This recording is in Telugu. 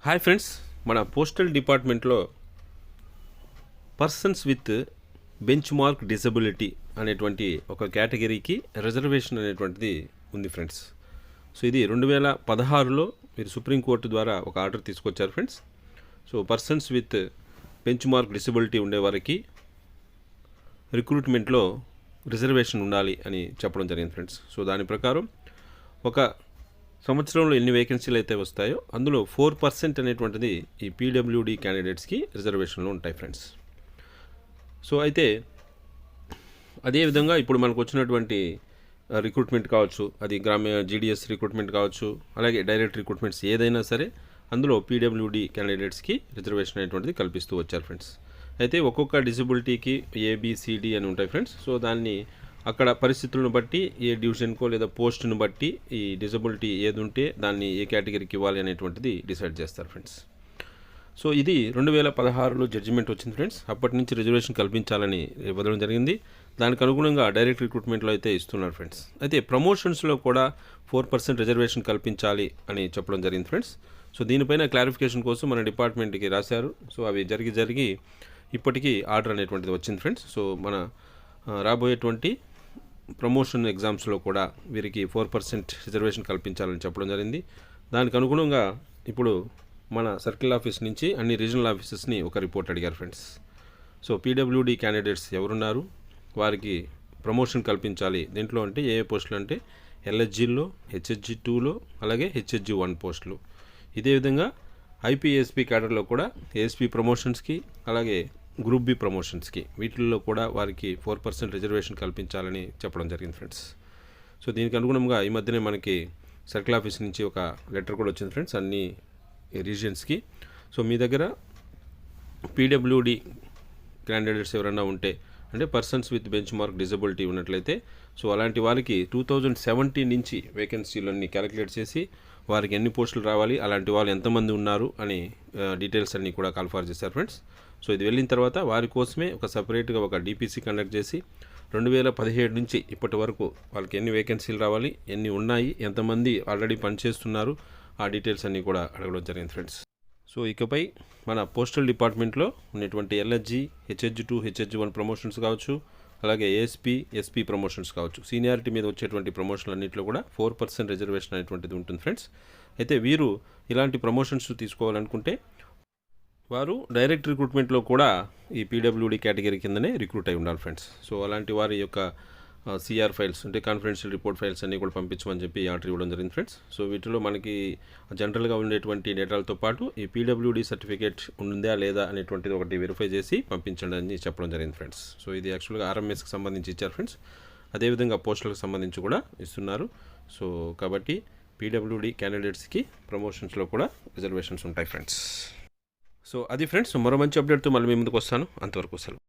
హాయ్ ఫ్రెండ్స్, మన పోస్టల్ డిపార్ట్మెంట్లో persons with bench mark disability అనేటువంటి ఒక కేటగిరీకి రిజర్వేషన్ అనేటువంటిది ఉంది ఫ్రెండ్స్. సో ఇది 2016లో మీరు సుప్రీంకోర్టు ద్వారా ఒక ఆర్డర్ తీసుకొచ్చారు friends. So persons with benchmark disability ఉండేవారికి రిక్రూట్మెంట్లో రిజర్వేషన్ ఉండాలి అని చెప్పడం జరిగింది ఫ్రెండ్స్. సో దాని ప్రకారం ఒక సంవత్సరంలో ఎన్ని వేకెన్సీలు అయితే వస్తాయో అందులో 4% అనేటువంటిది ఈ పీడబ్ల్యూడీ క్యాండిడేట్స్కి రిజర్వేషన్లు ఉంటాయి ఫ్రెండ్స్. సో అయితే అదేవిధంగా ఇప్పుడు మనకు వచ్చినటువంటి రిక్రూట్మెంట్ కావచ్చు, అది గ్రామీణ జీడీఎస్ రిక్రూట్మెంట్ కావచ్చు, అలాగే డైరెక్ట్ రిక్రూట్మెంట్స్ ఏదైనా సరే అందులో పీడబ్ల్యూడీ క్యాండిడేట్స్కి రిజర్వేషన్ అనేటువంటిది కల్పిస్తూ వచ్చారు ఫ్రెండ్స్. అయితే ఒక్కొక్క డిజబిలిటీకి ఏబిసిడి అని ఉంటాయి ఫ్రెండ్స్. సో దాన్ని అక్కడ పరిస్థితులను బట్టి ఏ డివిజన్కో లేదా పోస్ట్ను బట్టి ఈ డిజబిలిటీ ఏది ఉంటే దాన్ని ఏ కేటగిరీకి ఇవ్వాలి అనేటువంటిది డిసైడ్ చేస్తారు ఫ్రెండ్స్. సో ఇది 2016లో జడ్జిమెంట్ వచ్చింది ఫ్రెండ్స్. అప్పటి నుంచి రిజర్వేషన్ కల్పించాలని ఇవ్వడం జరిగింది. దానికి అనుగుణంగా డైరెక్ట్ రిక్రూట్మెంట్లో అయితే ఇస్తున్నారు ఫ్రెండ్స్. అయితే ప్రమోషన్స్లో కూడా 4% రిజర్వేషన్ కల్పించాలి అని చెప్పడం జరిగింది ఫ్రెండ్స్. సో దీనిపైన క్లారిఫికేషన్ కోసం మన డిపార్ట్మెంట్కి రాశారు. సో అవి జరిగి ఇప్పటికీ ఆర్డర్ అనేటువంటిది వచ్చింది ఫ్రెండ్స్. సో మన రాబోయేటువంటి ప్రమోషన్ ఎగ్జామ్స్లో కూడా వీరికి 4% రిజర్వేషన్ కల్పించాలని చెప్పడం జరిగింది. దానికి అనుగుణంగా ఇప్పుడు మన సర్కిల్ ఆఫీస్ నుంచి అన్ని రీజనల్ ఆఫీసెస్ని ఒక రిపోర్ట్ అడిగారు ఫ్రెండ్స్. సో పీడబ్ల్యూడీ క్యాండిడేట్స్ ఎవరున్నారు, వారికి ప్రమోషన్ కల్పించాలి దీంట్లో అంటే ఏ పోస్టులు అంటే ఎల్హెచ్జిలో, హెచ్హెచ్జి 2లో, అలాగే హెచ్హెచ్జి 1 పోస్టులు. ఇదే విధంగా ఐపీఎస్పీ క్యాడర్లో కూడా ఏఎస్పీ ప్రమోషన్స్కి, అలాగే గ్రూప్ బి ప్రమోషన్స్కి, వీటిల్లో కూడా వారికి 4% రిజర్వేషన్ కల్పించాలని చెప్పడం జరిగింది ఫ్రెండ్స్. సో దీనికి అనుగుణంగా ఈ మధ్యనే మనకి సర్కిల్ ఆఫీస్ నుంచి ఒక లెటర్ కూడా వచ్చింది ఫ్రెండ్స్ అన్ని రీజియన్స్కి. సో మీ దగ్గర పీడబ్ల్యూడీ క్యాండిడేట్స్ ఎవరైనా ఉంటే అంటే persons with bench mark disability ఉన్నట్లయితే సో అలాంటి వారికి 2017 నుంచి వేకెన్సీలన్నీ క్యాలిక్యులేట్ చేసి వారికి ఎన్ని పోస్టులు రావాలి, అలాంటి వాళ్ళు ఎంతమంది ఉన్నారు అని డీటెయిల్స్ అన్నీ కూడా కాల్ఫార్ చేశారు ఫ్రెండ్స్. సో ఇది వెళ్ళిన తర్వాత వారి కోసమే ఒక సపరేట్గా ఒక డీపీసీ కండక్ట్ చేసి 2017 నుంచి ఇప్పటి వరకు వాళ్ళకి ఎన్ని వేకెన్సీలు రావాలి, ఎన్ని ఉన్నాయి, ఎంతమంది ఆల్రెడీ పనిచేస్తున్నారు, ఆ డీటెయిల్స్ అన్నీ కూడా అడగడం జరిగింది ఫ్రెండ్స్. సో ఇకపై మన పోస్టల్ డిపార్ట్మెంట్లో ఉన్నటువంటి ఎల్హెచ్జి, హెచ్హెచ్జి 2, హెచ్హెచ్జి 1 ప్రమోషన్స్ కావచ్చు, అలాగే ఏఎస్పీ, ఎస్పీ ప్రమోషన్స్ కావచ్చు, సీనియారిటీ మీద వచ్చేటువంటి ప్రమోషన్లు అన్నింటిలో కూడా 4% రిజర్వేషన్ అనేటువంటిది ఉంటుంది ఫ్రెండ్స్. అయితే వీరు ఇలాంటి ప్రమోషన్స్ తీసుకోవాలనుకుంటే వారు డైరెక్ట్ రిక్రూట్మెంట్లో కూడా ఈ పీడబ్ల్యూడీ కేటగిరీ కిందనే రిక్రూట్ అయి ఉండాలి ఫ్రెండ్స్. సో అలాంటి వారి యొక్క సిఆర్ ఫైల్స్ అంటే కాన్ఫిడెన్షియల్ రిపోర్ట్ ఫైల్స్ అన్నీ కూడా పంపించమని చెప్పి ఆర్డర్ ఇవ్వడం జరిగింది ఫ్రెండ్స్. సో వీటిలో మనకి జనరల్గా ఉండేటువంటి డేటాలతో పాటు ఈ పీడబ్ల్యూడీ సర్టిఫికేట్ ఉందా లేదా అనేటువంటిది ఒకటి వెరిఫై చేసి పంపించండి అని చెప్పడం జరిగింది ఫ్రెండ్స్. సో ఇది యాక్చువల్గా ఆర్ఎంఎస్కి సంబంధించి ఇచ్చారు ఫ్రెండ్స్. అదేవిధంగా పోస్టులకు సంబంధించి కూడా ఇస్తున్నారు. సో కాబట్టి పీడబ్ల్యూడీ క్యాండిడేట్స్కి ప్రమోషన్స్లో కూడా రిజర్వేషన్స్ ఉంటాయి ఫ్రెండ్స్. సో అది ఫ్రెండ్స్, మరో మంచి అప్డేట్తో మళ్ళీ మీ ముందుకు వస్తాను. అంతవరకు సెలవు.